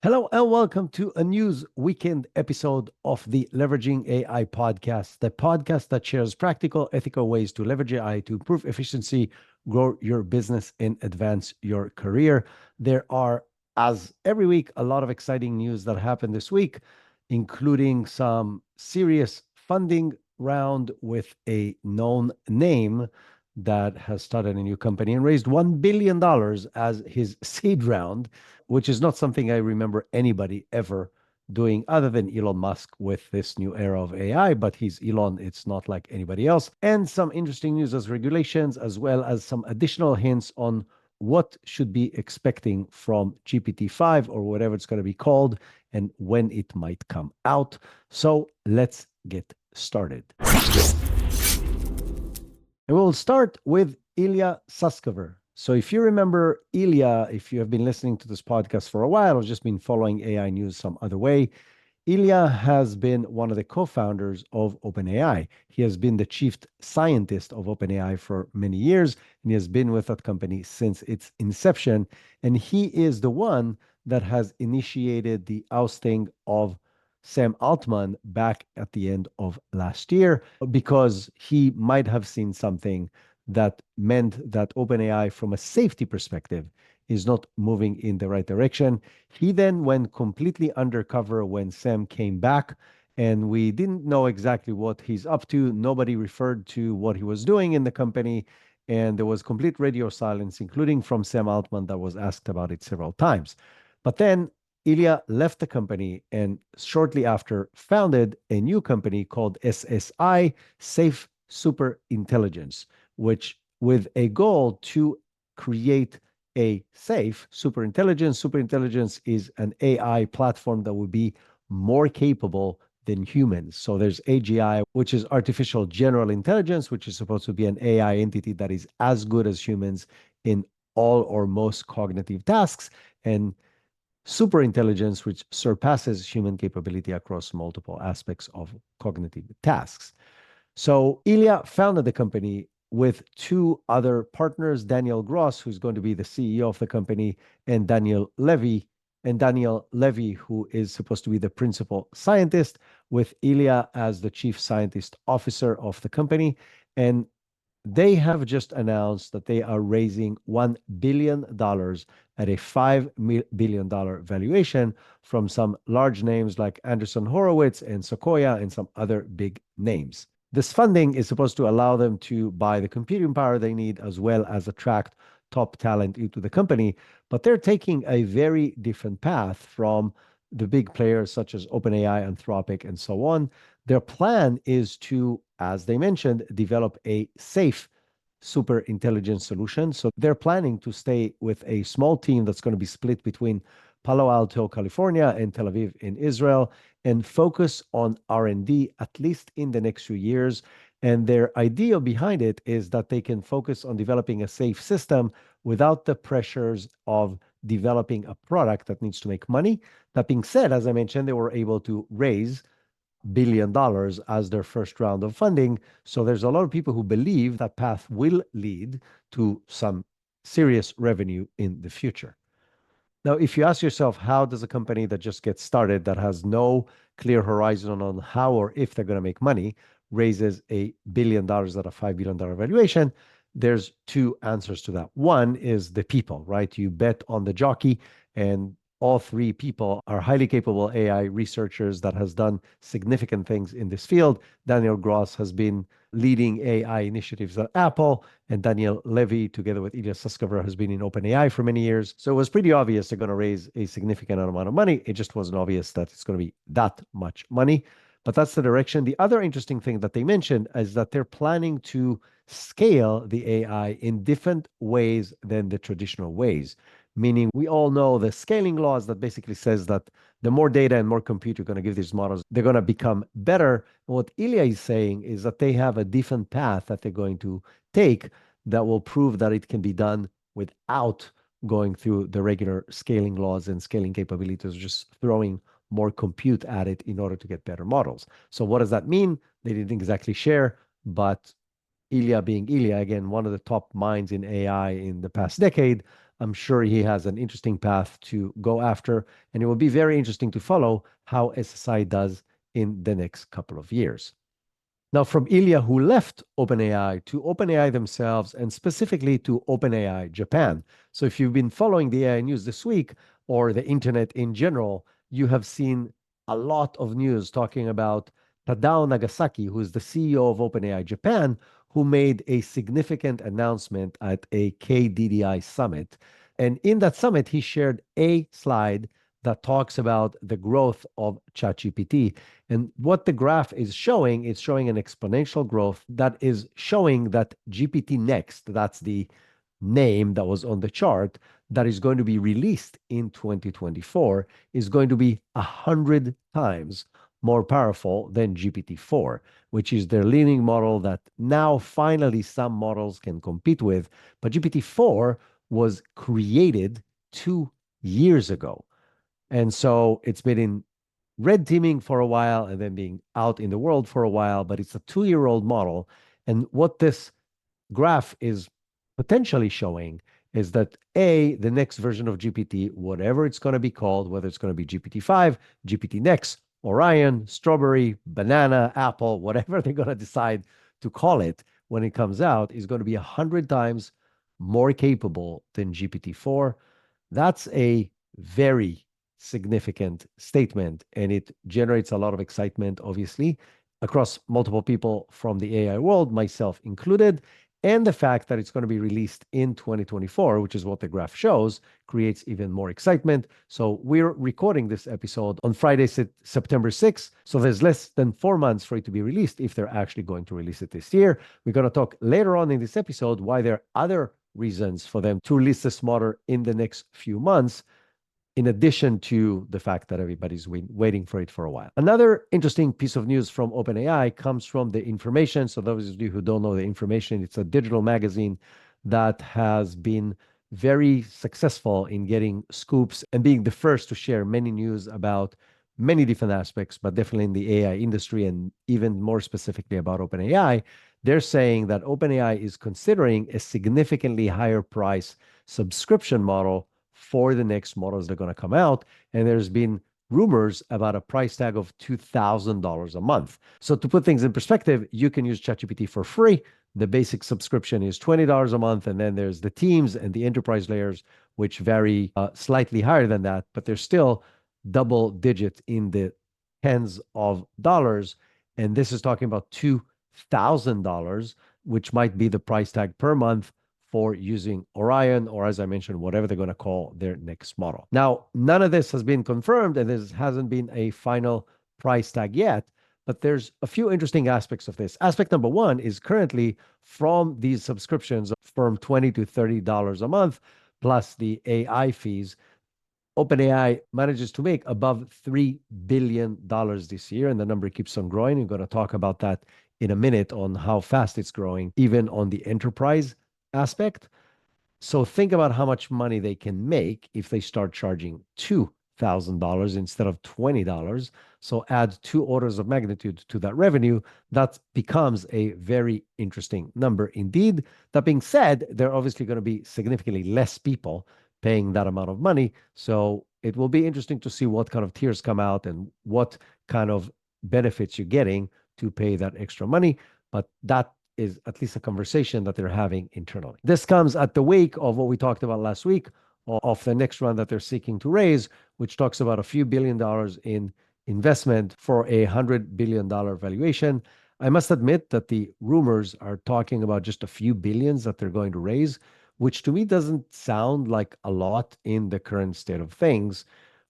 Hello and welcome to a news weekend episode of the Leveraging AI podcast, the podcast that shares practical, ethical ways to leverage AI to improve efficiency, grow your business, and advance your career. There are, as every week, a lot of exciting news that happened this week, including some serious funding round with a known name that has started a new company and raised $1 billion as his seed round, which is not something I remember anybody ever doing other than Elon Musk with this new era of AI, but he's Elon, it's not like anybody else. And some interesting news as regulations, as well as some additional hints on what should be expecting from GPT-5 or whatever it's going to be called and when it might come out. So let's get started. And we'll start with Ilya Sutskever. So if you remember Ilya, if you have been listening to this podcast for a while or just been following AI news some other way, Ilya has been one of the co-founders of OpenAI. He has been the chief scientist of OpenAI for many years, and he has been with that company since its inception. And he is the one that has initiated the ousting of Sam Altman back at the end of last year because he might have seen something that meant that OpenAI, from a safety perspective, is not moving in the right direction. He then went completely undercover when Sam came back, and we didn't know exactly what he's up to. Nobody referred to what he was doing in the company, and there was complete radio silence, including from Sam Altman, that was asked about it several times. But then Ilya left the company and shortly after founded a new company called SSI, Safe Superintelligence, which with a goal to create a safe superintelligence. Superintelligence is an AI platform that would be more capable than humans. So there's AGI, which is artificial general intelligence, which is supposed to be an AI entity that is as good as humans in all or most cognitive tasks. And superintelligence, which surpasses human capability across multiple aspects of cognitive tasks. So Ilya founded the company with two other partners, Daniel Gross, who's going to be the CEO of the company, and Daniel Levy. And Daniel Levy, who is supposed to be the principal scientist, with Ilya as the chief scientist officer of the company. And they have just announced that they are raising $1 billion at a $5 billion valuation from some large names like Anderson Horowitz and Sequoia and some other big names. This funding is supposed to allow them to buy the computing power they need as well as attract top talent into the company. But they're taking a very different path from the big players such as OpenAI, Anthropic, and so on. Their plan is to, as they mentioned, develop a safe super intelligence solution. So they're planning to stay with a small team that's going to be split between Palo Alto, California, and Tel Aviv in Israel, and focus on R&D at least in the next few years. And their idea behind it is that they can focus on developing a safe system without the pressures of developing a product that needs to make money. That being said, as I mentioned, they were able to raise $1 billion as their first round of funding. So there's a lot of people who believe that path will lead to some serious revenue in the future. Now, if you ask yourself, how does a company that just gets started, that has no clear horizon on how or if they're going to make money, raises $1 billion at a $5 billion valuation? There's two answers to that. One is the people, right? You bet on the jockey, and all three people are highly capable AI researchers that has done significant things in this field. Daniel Gross has been leading AI initiatives at Apple, and Daniel Levy, together with Ilya Sutskever, has been in OpenAI for many years. So it was pretty obvious they're going to raise a significant amount of money. It just wasn't obvious that it's going to be that much money. But that's the direction. The other interesting thing that they mentioned is that they're planning to scale the AI in different ways than the traditional ways. Meaning, we all know the scaling laws that basically says that the more data and more compute you're going to give these models, they're going to become better. And what Ilya is saying is that they have a different path that they're going to take that will prove that it can be done without going through the regular scaling laws and scaling capabilities, just throwing more compute at it in order to get better models. So what does that mean? They didn't exactly share, but Ilya being Ilya, again, one of the top minds in AI in the past decade, I'm sure he has an interesting path to go after, and it will be very interesting to follow how SSI does in the next couple of years. Now, from Ilya, who left OpenAI, to OpenAI themselves, and specifically to OpenAI Japan. So, if you've been following the AI news this week or the internet in general, you have seen a lot of news talking about Tadao Nagasaki, who is the CEO of OpenAI Japan, who made a significant announcement at a KDDI summit. And in that summit, he shared a slide that talks about the growth of ChatGPT. And what the graph is showing, it's showing an exponential growth that is showing that GPT Next, that's the name that was on the chart, that is going to be released in 2024, is going to be 100 times more powerful than GPT-4, which is their leading model that now finally some models can compete with. But GPT-4 was created 2 years ago. And so it's been in red teaming for a while and then being out in the world for a while, but it's a 2-year-old model. And what this graph is potentially showing is that the next version of GPT, whatever it's going to be called, whether it's going to be GPT-5, GPT Next, Orion, Strawberry, Banana, Apple, whatever they're going to decide to call it when it comes out, is going to be 100 times more capable than GPT-4. That's a very significant statement, and it generates a lot of excitement, obviously, across multiple people from the AI world, myself included. And the fact that it's going to be released in 2024, which is what the graph shows, creates even more excitement. So we're recording this episode on Friday, September 6th. So there's less than 4 months for it to be released if they're actually going to release it this year. We're going to talk later on in this episode why there are other reasons for them to release this model in the next few months, in addition to the fact that everybody's waiting for it for a while. Another interesting piece of news from OpenAI comes from The Information. So those of you who don't know The Information, it's a digital magazine that has been very successful in getting scoops and being the first to share many news about many different aspects, but definitely in the AI industry, and even more specifically about OpenAI. They're saying that OpenAI is considering a significantly higher price subscription model for the next models that are going to come out. And there's been rumors about a price tag of $2,000 a month. So to put things in perspective, you can use ChatGPT for free. The basic subscription is $20 a month. And then there's the teams and the enterprise layers, which vary slightly higher than that, but they're still double digits in the tens of dollars. And this is talking about $2,000, which might be the price tag per month for using Orion, or as I mentioned, whatever they're going to call their next model. Now, none of this has been confirmed, and there hasn't been a final price tag yet, but there's a few interesting aspects of this. Aspect number one is currently from these subscriptions from $20 to $30 a month, plus the AI fees, OpenAI manages to make above $3 billion this year, and the number keeps on growing. We're going to talk about that in a minute on how fast it's growing, even on the enterprise aspect. So think about how much money they can make if they start charging $2,000 instead of $20. So add 2 orders of magnitude to that revenue. That becomes a very interesting number indeed. That being said, there are obviously going to be significantly less people paying that amount of money. So it will be interesting to see what kind of tiers come out and what kind of benefits you're getting to pay that extra money. But that is at least a conversation that they're having internally. This comes at the wake of what we talked about last week of the next round that they're seeking to raise, which talks about a few $1 billion in investment for a $100 billion valuation. I must admit that the rumors are talking about just a few billions that they're going to raise, which to me doesn't sound like a lot in the current state of things,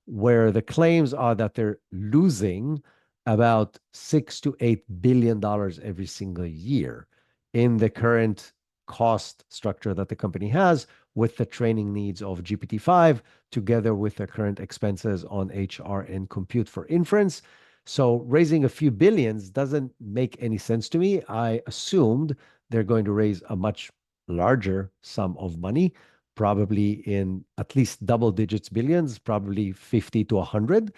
where the claims are that they're losing about $6 to $8 billion every single year in the current cost structure that the company has, with the training needs of GPT-5, together with the current expenses on HR and compute for inference. So raising a few billions doesn't make any sense to me. I assumed they're going to raise a much larger sum of money, probably in at least double digits billions, probably 50 to 100.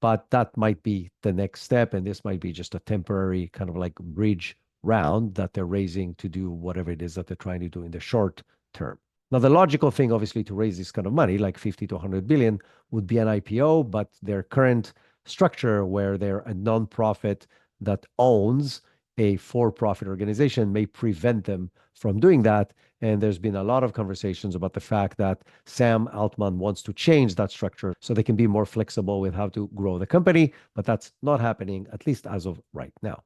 But that might be the next step. And this might be just a temporary kind of like bridge round that they're raising to do whatever it is that they're trying to do in the short term. Now, the logical thing, obviously, to raise this kind of money, like 50 to 100 billion, would be an IPO, but their current structure, where they're a nonprofit that owns a for-profit organization, may prevent them from doing that. And there's been a lot of conversations about the fact that Sam Altman wants to change that structure so they can be more flexible with how to grow the company, but that's not happening, at least as of right now.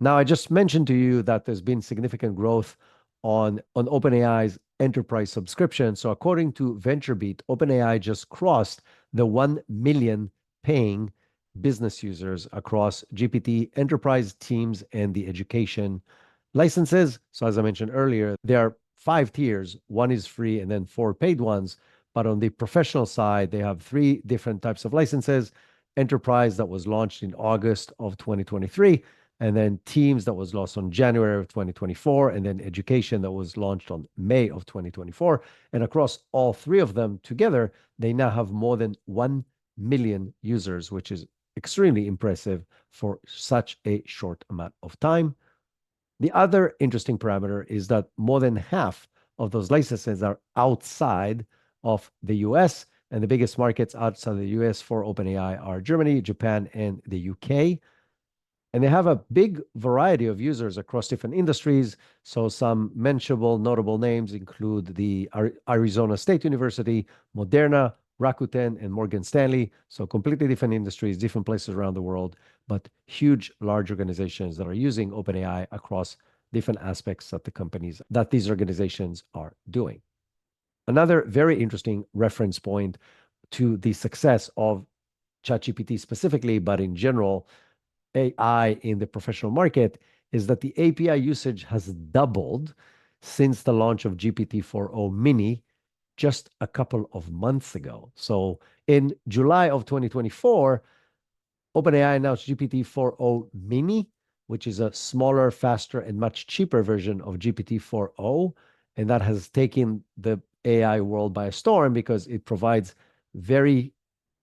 Now, I just mentioned to you that there's been significant growth on OpenAI's enterprise subscription. So according to VentureBeat, OpenAI just crossed the 1 million paying business users across GPT enterprise teams and the education licenses. So as I mentioned earlier, there are 5 tiers. One is free and then 4 paid ones. But on the professional side, they have 3 different types of licenses. Enterprise, that was launched in August of 2023, and then Teams, that was launched on January of 2024, and then Education, that was launched on May of 2024. And across all 3 of them together, they now have more than 1 million users, which is extremely impressive for such a short amount of time. The other interesting parameter is that more than half of those licenses are outside of the US, and the biggest markets outside the US for OpenAI are Germany, Japan, and the UK. And they have a big variety of users across different industries. So some mentionable, notable names include the Arizona State University, Moderna, Rakuten, and Morgan Stanley. So completely different industries, different places around the world, but huge, large organizations that are using OpenAI across different aspects of the companies that these organizations are doing. Another very interesting reference point to the success of ChatGPT specifically, but in general, AI in the professional market, is that the API usage has doubled since the launch of GPT-4o Mini just a couple of months ago. So in July of 2024, OpenAI announced GPT-4o Mini, which is a smaller, faster, and much cheaper version of GPT-4o. And that has taken the AI world by storm because it provides very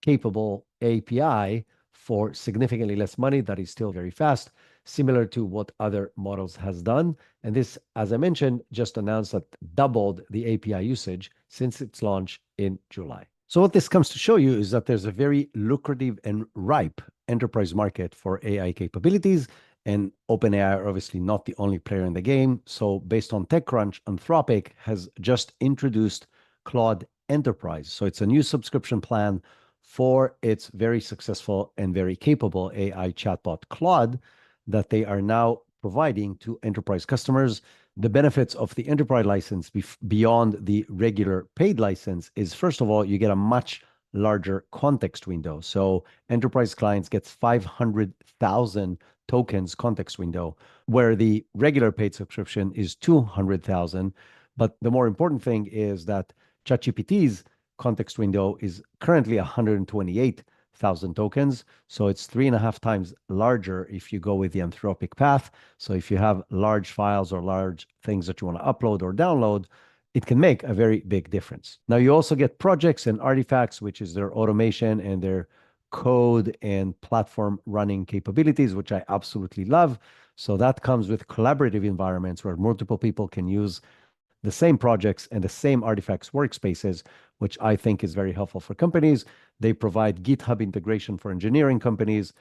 capable API for significantly less money that is still very fast, similar to what other models has done. And this, as I mentioned, just announced that doubled the API usage since its launch in July. So what this comes to show you is that there's a very lucrative and ripe enterprise market for AI capabilities, and OpenAI are obviously not the only player in the game. So based on TechCrunch, Anthropic has just introduced Claude Enterprise. So it's a new subscription plan for its very successful and very capable AI chatbot Claude that they are now providing to enterprise customers. The benefits of the enterprise license beyond the regular paid license is, first of all, you get a much larger context window. So enterprise clients gets 500,000 tokens context window, where the regular paid subscription is 200,000. But the more important thing is that ChatGPT's context window is currently 128,000 tokens. So it's 3.5 times larger if you go with the Anthropic path. So if you have large files or large things that you want to upload or download, it can make a very big difference. Now, you also get projects and artifacts, which is their automation and their code and platform running capabilities, which I absolutely love. So that comes with collaborative environments where multiple people can use the same projects and the same artifacts workspaces, which I think is very helpful for companies. They provide GitHub integration for engineering companies,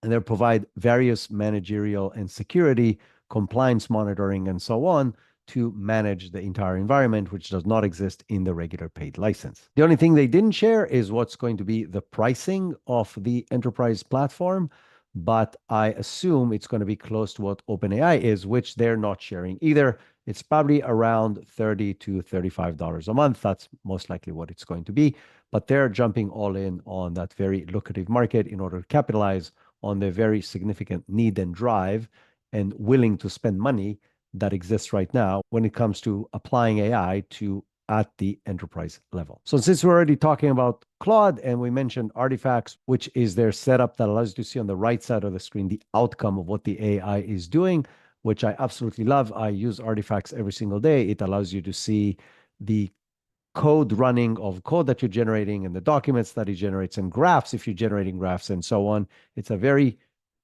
and they provide various managerial and security, compliance monitoring, and so on to manage the entire environment, which does not exist in the regular paid license. The only thing they didn't share is what's going to be the pricing of the enterprise platform, but I assume it's going to be close to what OpenAI is, which they're not sharing either. It's probably around $30 to $35 a month. That's most likely what it's going to be. But they're jumping all in on that very lucrative market in order to capitalize on the very significant need and drive and willing to spend money that exists right now when it comes to applying AI to at the enterprise level. So since we're already talking about Claude and we mentioned artifacts, which is their setup that allows you to see on the right side of the screen the outcome of what the AI is doing, which I absolutely love. I use artifacts every single day. It allows you to see the code running of code that you're generating and the documents that it generates and graphs if you're generating graphs and so on. It's a very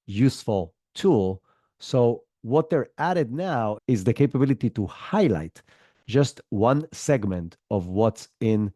useful tool. So what they're added now is the capability to highlight just one segment of what's in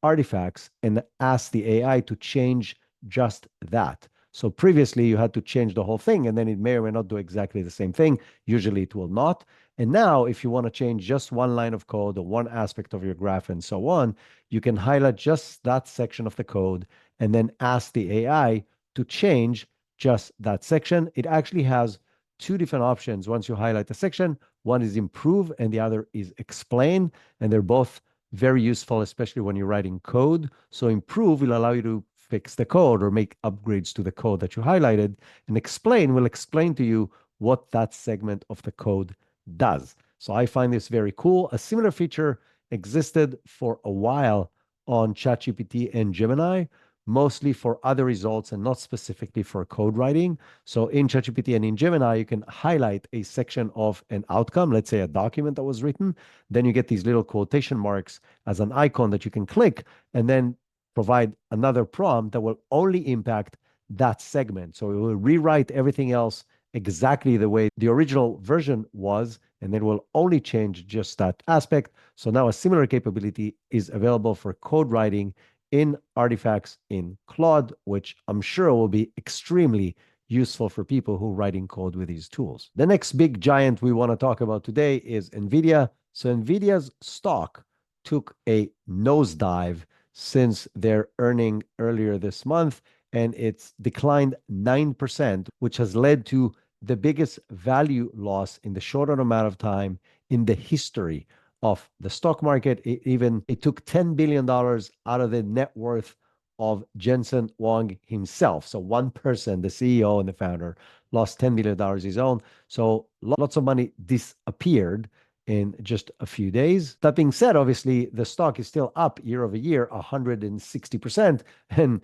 artifacts and ask the AI to change just that. So previously you had to change the whole thing and then it may or may not do exactly the same thing. Usually it will not. And now if you want to change just one line of code or one aspect of your graph and so on, you can highlight just that section of the code and then ask the AI to change just that section. It actually has two different options once you highlight the section. One is improve and the other is explain. And they're both very useful, especially when you're writing code. So improve will allow you to fix the code or make upgrades to the code that you highlighted. And explain will explain to you what that segment of the code does. So I find this very cool. A similar feature existed for a while on ChatGPT and Gemini, mostly for other results and not specifically for code writing. So in ChatGPT and in Gemini, you can highlight a section of an outcome, let's say a document that was written. Then you get these little quotation marks as an icon that you can click and then provide another prompt that will only impact that segment. So it will rewrite everything else exactly the way the original version was, and then will only change just that aspect. So now a similar capability is available for code writing in artifacts in Claude, which I'm sure will be extremely useful for people who are writing code with these tools. The next big giant we want to talk about today is NVIDIA. So NVIDIA's stock took a nosedive since their earning earlier this month, and it's declined 9%, which has led to the biggest value loss in the shorter amount of time in the history of the stock market. It took $10 billion out of the net worth of Jensen Huang himself. So one person, the CEO and the founder, lost $10 billion his own. So lots of money disappeared in just a few days. That being said, obviously, the stock is still up year over year, 160%, and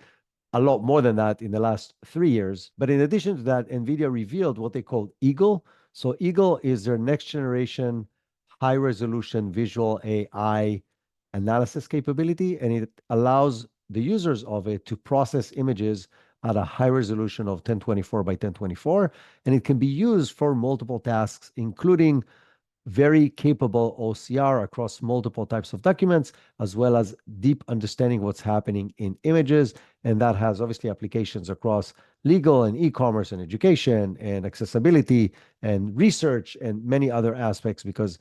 a lot more than that in the last 3 years. But in addition to that, NVIDIA revealed what they call Eagle. So Eagle is their next generation high resolution visual AI analysis capability, and it allows the users of it to process images at a high resolution of 1024 by 1024. And it can be used for multiple tasks, including very capable OCR across multiple types of documents, as well as deep understanding what's happening in images. And that has obviously applications across legal and e-commerce and education and accessibility and research and many other aspects, because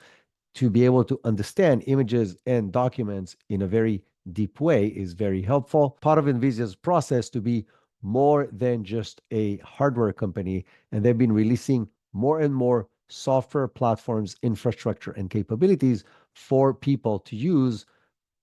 to be able to understand images and documents in a very deep way is very helpful. Part of NVIDIA's process to be more than just a hardware company, and they've been releasing more and more software platforms, infrastructure, and capabilities for people to use,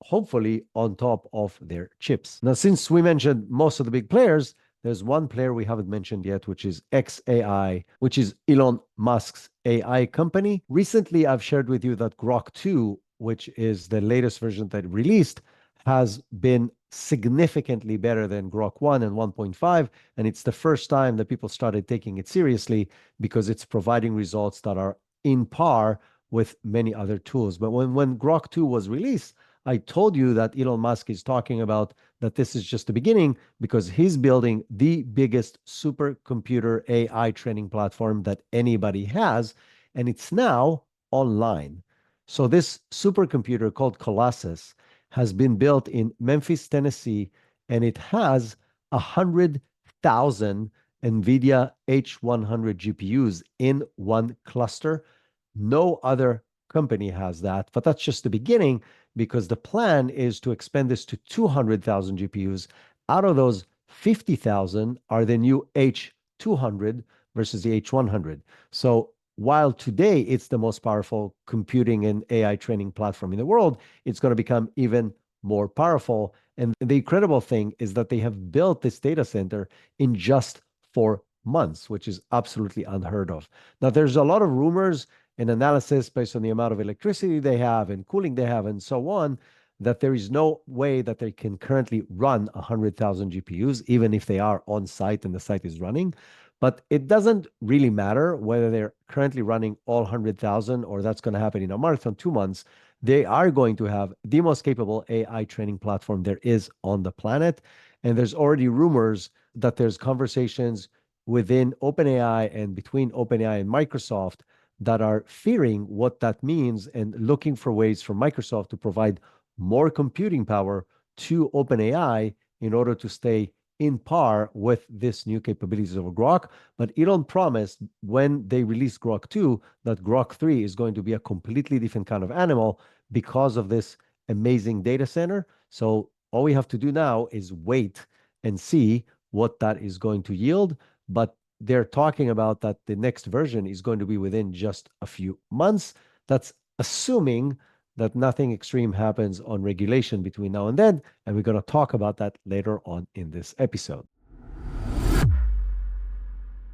hopefully on top of their chips. Now, since we mentioned most of the big players, there's one player we haven't mentioned yet, which is xAI, which is Elon Musk's AI company. Recently, I've shared with you that Grok 2, which is the latest version that it released, has been significantly better than Grok 1 and 1.5. And it's the first time that people started taking it seriously because it's providing results that are in par with many other tools. But when Grok 2 was released, I told you that Elon Musk is talking about that this is just the beginning, because he's building the biggest supercomputer AI training platform that anybody has, and it's now online. So this supercomputer called Colossus has been built in Memphis, Tennessee, and it has 100,000 NVIDIA H100 GPUs in one cluster. No other company has that, but that's just the beginning, because the plan is to expand this to 200,000 GPUs. Out of those, 50,000 are the new H200 versus the H100. So while today it's the most powerful computing and AI training platform in the world, it's going to become even more powerful. And the incredible thing is that they have built this data center in just 4 months, which is absolutely unheard of. Now, there's a lot of rumors and analysis based on the amount of electricity they have and cooling they have and so on, that there is no way that they can currently run 100,000 GPUs, even if they are on site and the site is running. But it doesn't really matter whether they're currently running all 100,000 or that's going to happen in a month or 2 months. They are going to have the most capable AI training platform there is on the planet. And there's already rumors that there's conversations within OpenAI and between OpenAI and Microsoft that are fearing what that means and looking for ways for Microsoft to provide more computing power to OpenAI in order to stay in par with this new capabilities of Grok. But Elon promised when they release Grok 2 that Grok 3 is going to be a completely different kind of animal because of this amazing data center. So all we have to do now is wait and see what that is going to yield. But they're talking about that the next version is going to be within just a few months. That's assuming that nothing extreme happens on regulation between now and then. And we're going to talk about that later on in this episode.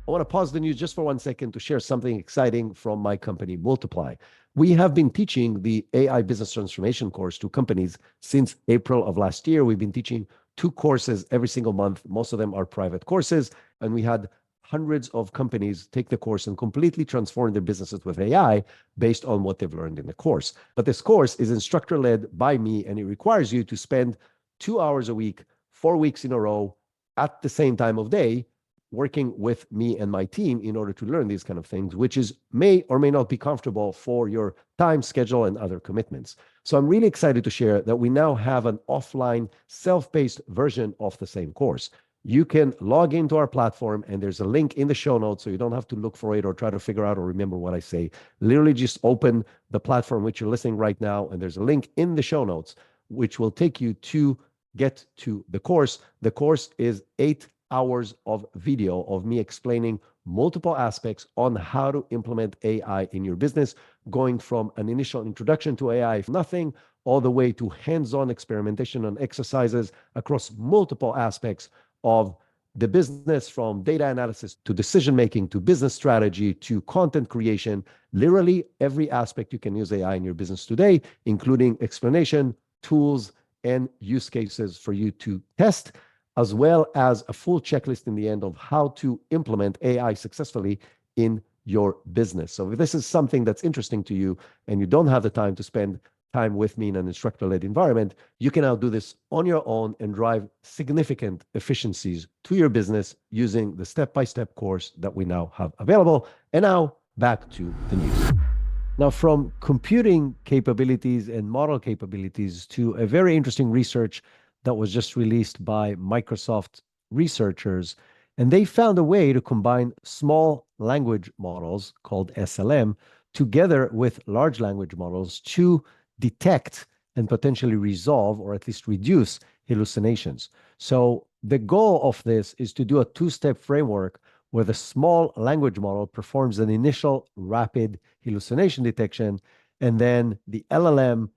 I want to pause the news just for 1 second to share something exciting from my company, Multiply. We have been teaching the AI business transformation course to companies since April of last year. We've been teaching 2 courses every single month. Most of them are private courses. And we had hundreds of companies take the course and completely transform their businesses with AI based on what they've learned in the course. But this course is instructor led by me, and it requires you to spend 2 hours a week, 4 weeks in a row at the same time of day working with me and my team in order to learn these kind of things, which is may or may not be comfortable for your time schedule and other commitments. So I'm really excited to share that we now have an offline self-paced version of the same course. You can log into our platform and there's a link in the show notes, so you don't have to look for it or try to figure out or remember what I say. Literally just open the platform which you're listening right now, and there's a link in the show notes which will take you to get to the course. The course is 8 hours of video of me explaining multiple aspects on how to implement AI in your business, going from an initial introduction to AI, if nothing, all the way to hands-on experimentation and exercises across multiple aspects of the business, from data analysis to decision making to business strategy to content creation. Literally every aspect you can use AI in your business today, including explanation, tools, and use cases for you to test, as well as a full checklist in the end of how to implement AI successfully in your business. So if this is something that's interesting to you and you don't have the time to spend time with me in an instructor-led environment, you can now do this on your own and drive significant efficiencies to your business using the step-by-step course that we now have available. And now back to the news. Now, from computing capabilities and model capabilities to a very interesting research that was just released by Microsoft researchers, and they found a way to combine small language models called SLM together with large language models to detect and potentially resolve or at least reduce hallucinations. So the goal of this is to do a two-step framework where the small language model performs an initial rapid hallucination detection, and then the LLM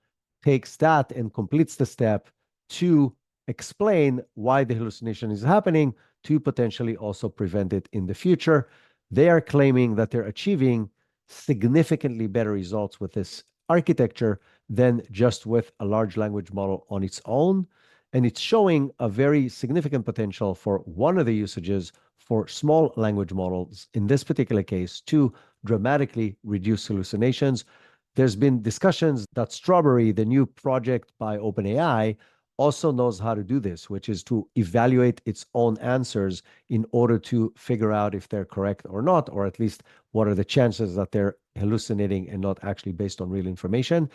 takes that and completes the step to explain why the hallucination is happening to potentially also prevent it in the future. They are claiming that they're achieving significantly better results with this architecture than just with a large language model on its own. And it's showing a very significant potential for one of the usages for small language models, in this particular case, to dramatically reduce hallucinations. There's been discussions that Strawberry, the new project by OpenAI, also knows how to do this, which is to evaluate its own answers in order to figure out if they're correct or not, or at least what are the chances that they're hallucinating and not actually based on real information.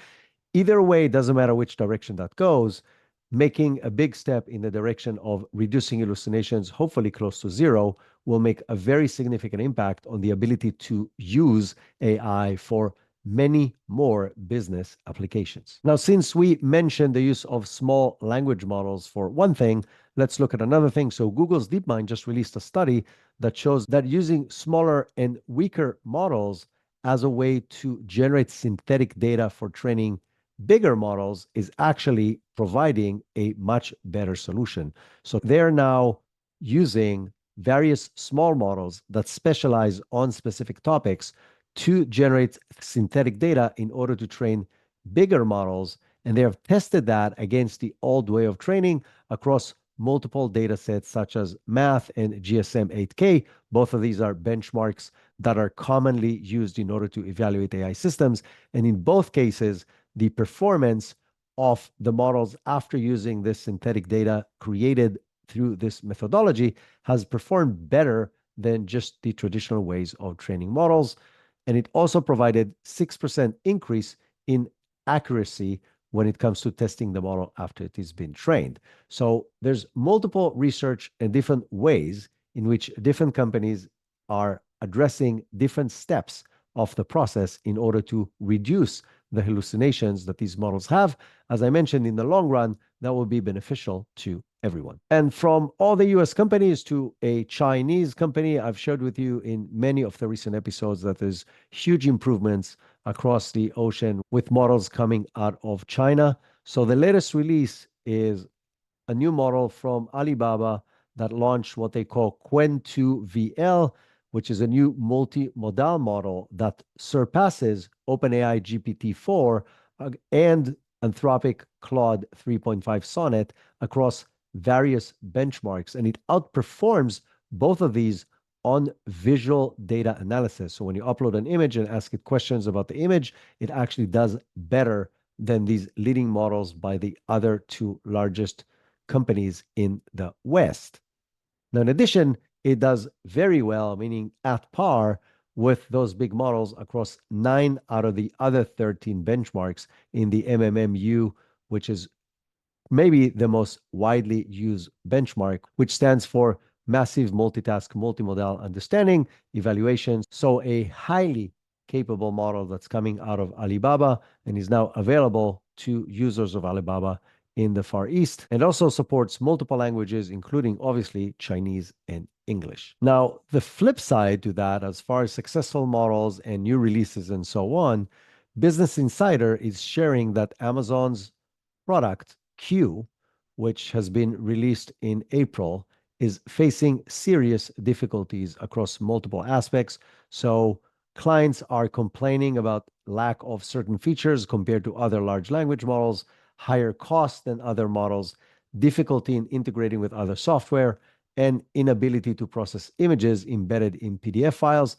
Either way, it doesn't matter which direction that goes. Making a big step in the direction of reducing hallucinations, hopefully close to zero, will make a very significant impact on the ability to use AI for many more business applications. Now, since we mentioned the use of small language models for one thing, let's look at another thing. So Google's DeepMind just released a study that shows that using smaller and weaker models as a way to generate synthetic data for training bigger models is actually providing a much better solution. So they're now using various small models that specialize on specific topics to generate synthetic data in order to train bigger models. And they have tested that against the old way of training across multiple data sets such as math and GSM 8K. Both of these are benchmarks that are commonly used in order to evaluate AI systems. And in both cases, the performance of the models after using this synthetic data created through this methodology has performed better than just the traditional ways of training models. And it also provided 6% increase in accuracy when it comes to testing the model after it has been trained. So there's multiple research and different ways in which different companies are addressing different steps of the process in order to reduce the hallucinations that these models have. As I mentioned, in the long run, that will be beneficial to everyone. And from all the US companies to a Chinese company, I've shared with you in many of the recent episodes that there's huge improvements across the ocean with models coming out of China. So the latest release is a new model from Alibaba that launched what they call Qwen2 VL, which is a new multimodal model that surpasses OpenAI GPT-4 and Anthropic Claude 3.5 Sonnet across various benchmarks, and it outperforms both of these on visual data analysis. So when you upload an image and ask it questions about the image, it actually does better than these leading models by the other two largest companies in the West. Now, in addition, it does very well, meaning at par with those big models across 9 out of the other 13 benchmarks in the MMMU, which is maybe the most widely used benchmark, which stands for Massive Multitask Multimodal Understanding Evaluation. So a highly capable model that's coming out of Alibaba and is now available to users of Alibaba in the Far East, and also supports multiple languages, including obviously Chinese and English. Now, the flip side to that, as far as successful models and new releases and so on, Business Insider is sharing that Amazon's product, Q, which has been released in April, is facing serious difficulties across multiple aspects. So clients are complaining about lack of certain features compared to other large language models, higher cost than other models, difficulty in integrating with other software, and inability to process images embedded in PDF files,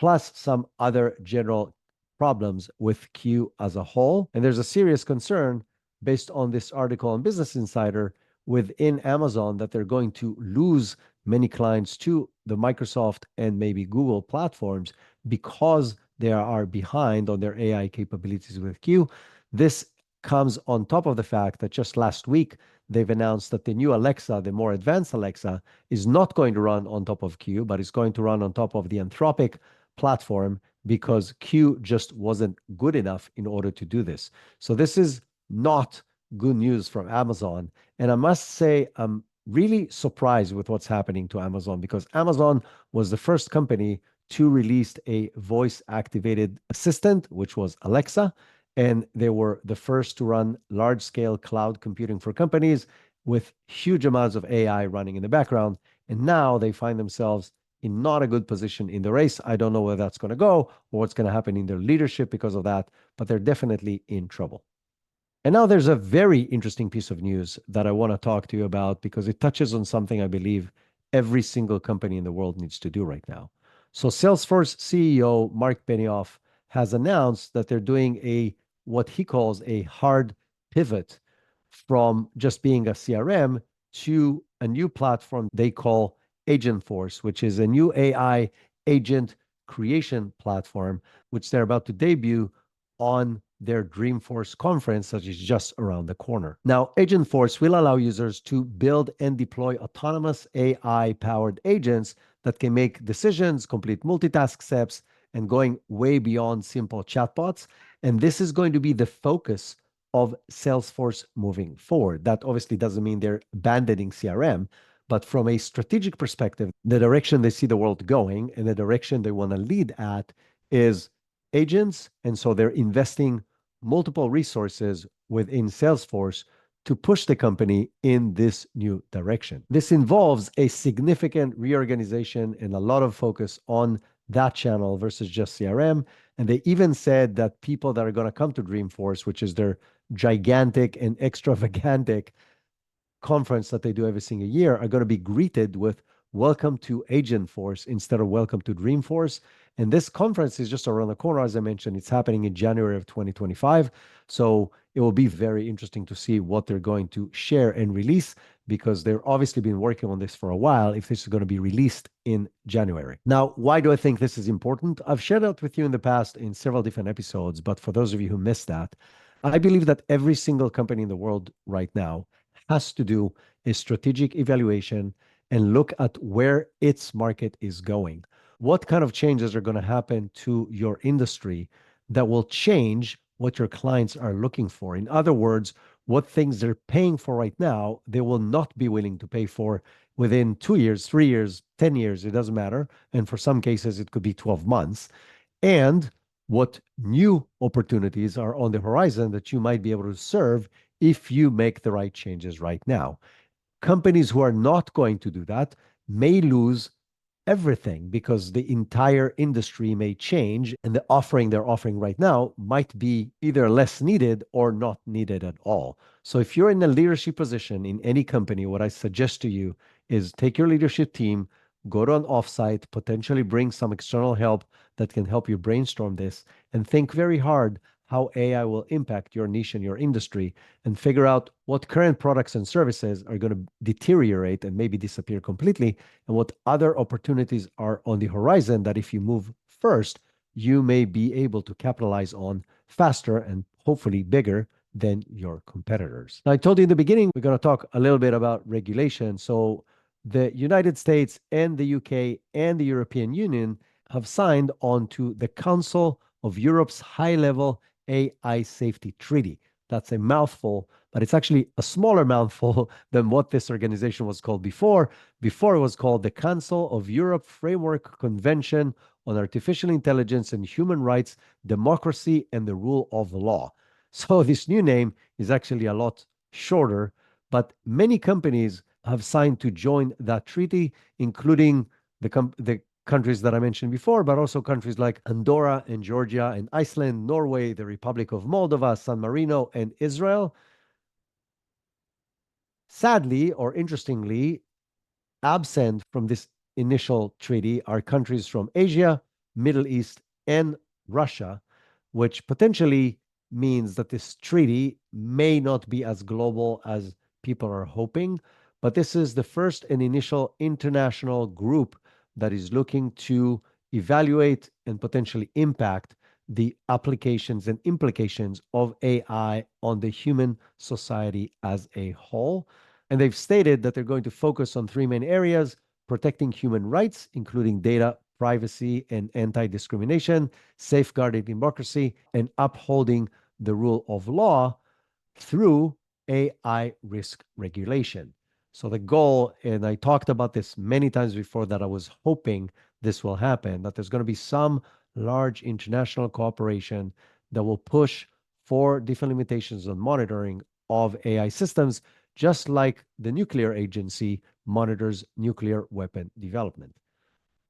plus some other general problems with Q as a whole. And there's a serious concern based on this article on Business Insider within Amazon that they're going to lose many clients to the Microsoft and maybe Google platforms because they are behind on their AI capabilities with Q. This comes on top of the fact that just last week, they've announced that the new Alexa, the more advanced Alexa, is not going to run on top of Q, but is going to run on top of the Anthropic platform because Q just wasn't good enough in order to do this. So this is not good news from Amazon. And I must say, I'm really surprised with what's happening to Amazon because Amazon was the first company to release a voice activated assistant, which was Alexa. And they were the first to run large scale cloud computing for companies with huge amounts of AI running in the background. And now they find themselves in not a good position in the race. I don't know where that's going to go or what's going to happen in their leadership because of that, but they're definitely in trouble. And now there's a very interesting piece of news that I want to talk to you about because it touches on something I believe every single company in the world needs to do right now. So Salesforce CEO Mark Benioff has announced that they're doing what he calls a hard pivot from just being a CRM to a new platform they call Agentforce, which is a new AI agent creation platform, which they're about to debut on their Dreamforce conference that is just around the corner. Now, Agentforce will allow users to build and deploy autonomous AI-powered agents that can make decisions, complete multitask steps, and going way beyond simple chatbots. And this is going to be the focus of Salesforce moving forward. That obviously doesn't mean they're abandoning CRM, but from a strategic perspective, the direction they see the world going and the direction they want to lead at is agents. And so they're investing multiple resources within Salesforce to push the company in this new direction. This involves a significant reorganization and a lot of focus on that channel versus just CRM. And they even said that people that are going to come to Dreamforce, which is their gigantic and extravagantic conference that they do every single year, are going to be greeted with welcome to Agentforce instead of welcome to Dreamforce. And this conference is just around the corner. As I mentioned, it's happening in January of 2025. So it will be very interesting to see what they're going to share and release because they've obviously been working on this for a while if this is going to be released in January. Now, why do I think this is important? I've shared that with you in the past in several different episodes, but for those of you who missed that, I believe that every single company in the world right now has to do a strategic evaluation and look at where its market is going. What kind of changes are going to happen to your industry that will change what your clients are looking for? In other words, what things they're paying for right now, they will not be willing to pay for within 2 years, 3 years, 10 years, it doesn't matter. And for some cases, it could be 12 months. And what new opportunities are on the horizon that you might be able to serve if you make the right changes right now. Companies who are not going to do that may lose everything because the entire industry may change and the offering they're offering right now might be either less needed or not needed at all. So if you're in a leadership position in any company, what I suggest to you is take your leadership team, go to an offsite, potentially bring some external help that can help you brainstorm this, and think very hard how AI will impact your niche and your industry, and figure out what current products and services are going to deteriorate and maybe disappear completely, and what other opportunities are on the horizon that if you move first, you may be able to capitalize on faster and hopefully bigger than your competitors. Now, I told you in the beginning, we're going to talk a little bit about regulation. So, the United States and the UK and the European Union have signed on to the Council of Europe's High Level AI Safety Treaty. That's a mouthful, but it's actually a smaller mouthful than what this organization was called before. Before it was called the Council of Europe Framework Convention on Artificial Intelligence and Human Rights, Democracy, and the Rule of Law. So this new name is actually a lot shorter, but many companies have signed to join that treaty, including the countries that I mentioned before, but also countries like Andorra and Georgia and Iceland, Norway, the Republic of Moldova, San Marino, and Israel. Sadly, or interestingly, absent from this initial treaty are countries from Asia, Middle East, and Russia, which potentially means that this treaty may not be as global as people are hoping. But this is the first and initial international group that is looking to evaluate and potentially impact the applications and implications of AI on the human society as a whole. And they've stated that they're going to focus on three main areas: protecting human rights, including data privacy and anti discrimination, safeguarding democracy, and upholding the rule of law through AI risk regulation. So, the goal, and I talked about this many times before, that I was hoping this will happen, that there's going to be some large international cooperation that will push for different limitations on monitoring of AI systems, just like the nuclear agency monitors nuclear weapon development.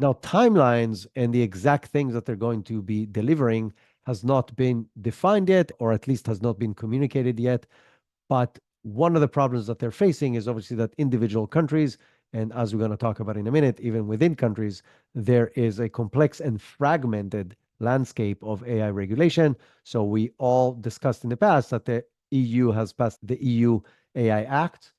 Now, timelines and the exact things that they're going to be delivering has not been defined yet, or at least has not been communicated yet. But one of the problems that they're facing is obviously that individual countries, and as we're going to talk about in a minute, even within countries, there is a complex and fragmented landscape of AI regulation. So we all discussed in the past that the EU has passed the EU AI Act.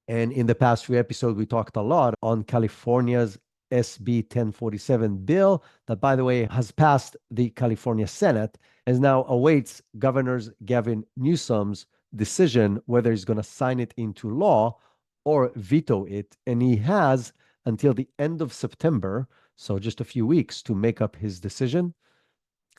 And in the past few episodes, we talked a lot on California's SB 1047 bill, that, by the way, has passed the California Senate and now awaits Governor Gavin Newsom's decision whether he's going to sign it into law or veto it. And he has until the end of September, so just a few weeks, to make up his decision.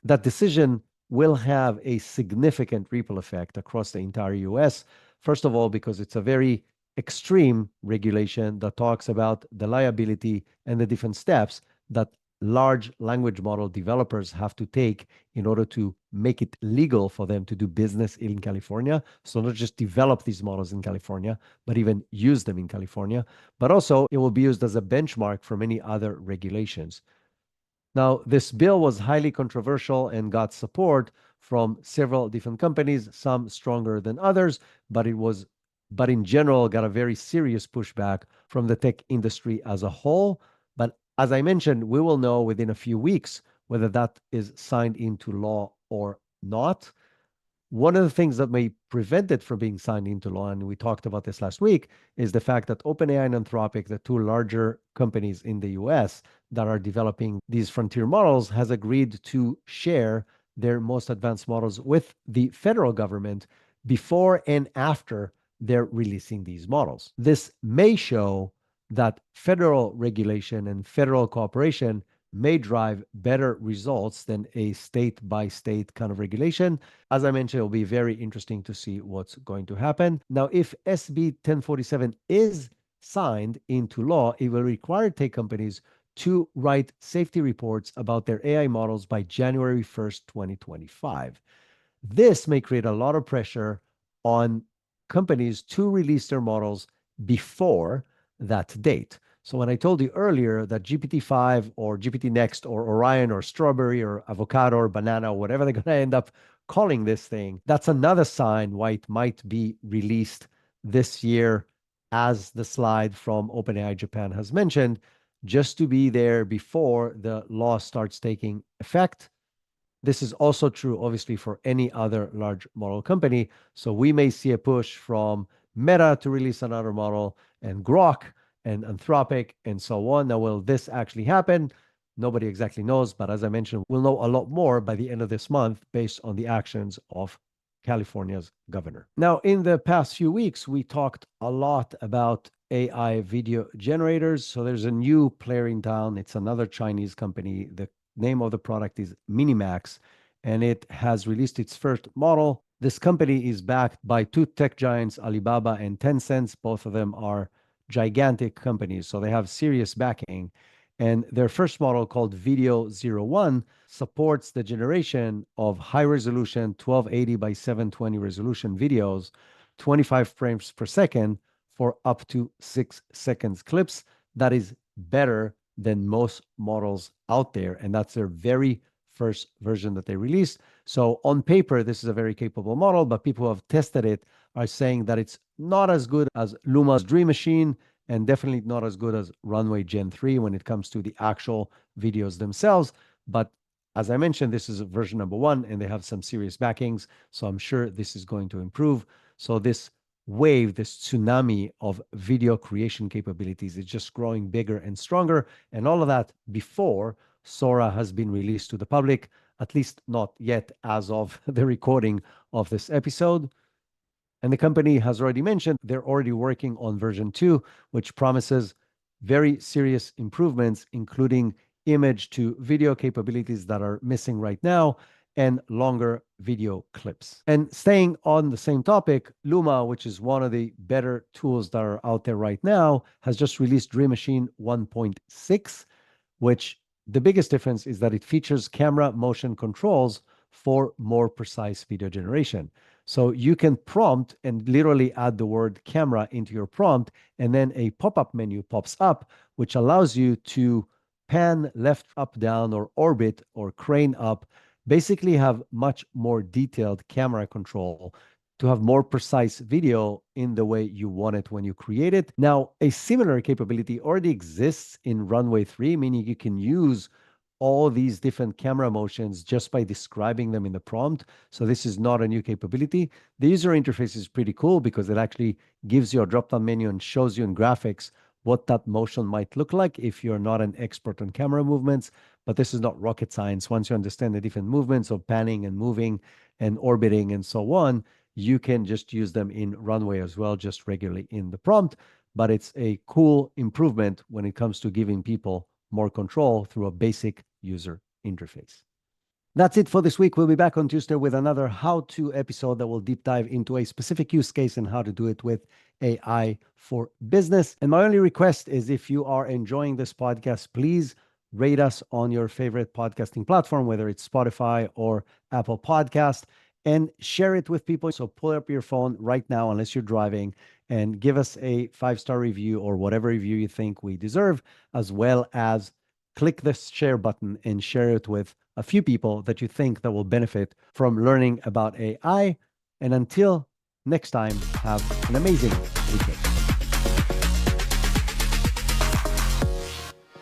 That decision will have a significant ripple effect across the entire US. First of all, because it's a very extreme regulation that talks about the liability and the different steps that large language model developers have to take in order to make it legal for them to do business in California. So, not just develop these models in California, but even use them in California. But also, it will be used as a benchmark for many other regulations. Now, this bill was highly controversial and got support from several different companies, some stronger than others, but in general, got a very serious pushback from the tech industry as a whole. But as I mentioned, we will know within a few weeks whether that is signed into law or not. One of the things that may prevent it from being signed into law, and we talked about this last week, is the fact that OpenAI and Anthropic, the two larger companies in the US that are developing these frontier models, has agreed to share their most advanced models with the federal government before and after they're releasing these models. This may show that federal regulation and federal cooperation may drive better results than a state by state kind of regulation. As I mentioned, it'll be very interesting to see what's going to happen. Now, if SB 1047 is signed into law, it will require tech companies to write safety reports about their AI models by January 1st, 2025. This may create a lot of pressure on companies to release their models before that date. So when I told you earlier that GPT-5 or GPT Next or Orion or Strawberry or Avocado or Banana or whatever they're going to end up calling this thing, that's another sign why it might be released this year, as the slide from OpenAI Japan has mentioned, just to be there before the law starts taking effect. This is also true, obviously, for any other large model company. So we may see a push from Meta to release another model, and Grok and Anthropic and so on. Now, will this actually happen? Nobody exactly knows. But as I mentioned, we'll know a lot more by the end of this month based on the actions of California's governor. Now, in the past few weeks, we talked a lot about AI video generators. So there's a new player in town. It's another Chinese company. The name of the product is Minimax, and it has released its first model. This company is backed by two tech giants, Alibaba and Tencent. Both of them are gigantic companies, so they have serious backing. And their first model, called Video 01, supports the generation of high resolution 1280 by 720 resolution videos, 25 frames per second for up to 6 seconds clips. That is better than most models out there. And that's their very first version that they released. So on paper, this is a very capable model, but people who have tested it are saying that it's not as good as Luma's Dream Machine, and definitely not as good as Runway Gen 3 when it comes to the actual videos themselves. But as I mentioned, this is version number 1, and they have some serious backings. So I'm sure this is going to improve. So this wave, this tsunami of video creation capabilities is just growing bigger and stronger. And all of that before Sora has been released to the public, at least not yet as of the recording of this episode. And the company has already mentioned they're already working on version 2, which promises very serious improvements, including image to video capabilities that are missing right now, and longer video clips. And staying on the same topic, Luma, which is one of the better tools that are out there right now, has just released Dream Machine 1.6, which the biggest difference is that it features camera motion controls for more precise video generation. So you can prompt and literally add the word camera into your prompt, and then a pop-up menu pops up, which allows you to pan left, up, down, or orbit, or crane up, basically have much more detailed camera control to have more precise video in the way you want it when you create it. Now, a similar capability already exists in Runway 3, meaning you can use all these different camera motions just by describing them in the prompt. So this is not a new capability. The user interface is pretty cool because it actually gives you a drop-down menu and shows you in graphics what that motion might look like if you're not an expert on camera movements. But this is not rocket science. Once you understand the different movements of panning and moving and orbiting and so on, you can just use them in Runway as well, just regularly in the prompt. But it's a cool improvement when it comes to giving people more control through a basic user interface. That's it for this week. We'll be back on Tuesday with another how-to episode that will deep dive into a specific use case and how to do it with AI for business. And my only request is, if you are enjoying this podcast, please rate us on your favorite podcasting platform, whether it's Spotify or Apple Podcast, and share it with people. So pull up your phone right now, unless you're driving, and give us a 5-star review or whatever review you think we deserve, as well as click the share button and share it with a few people that you think that will benefit from learning about AI. And until next time, have an amazing weekend.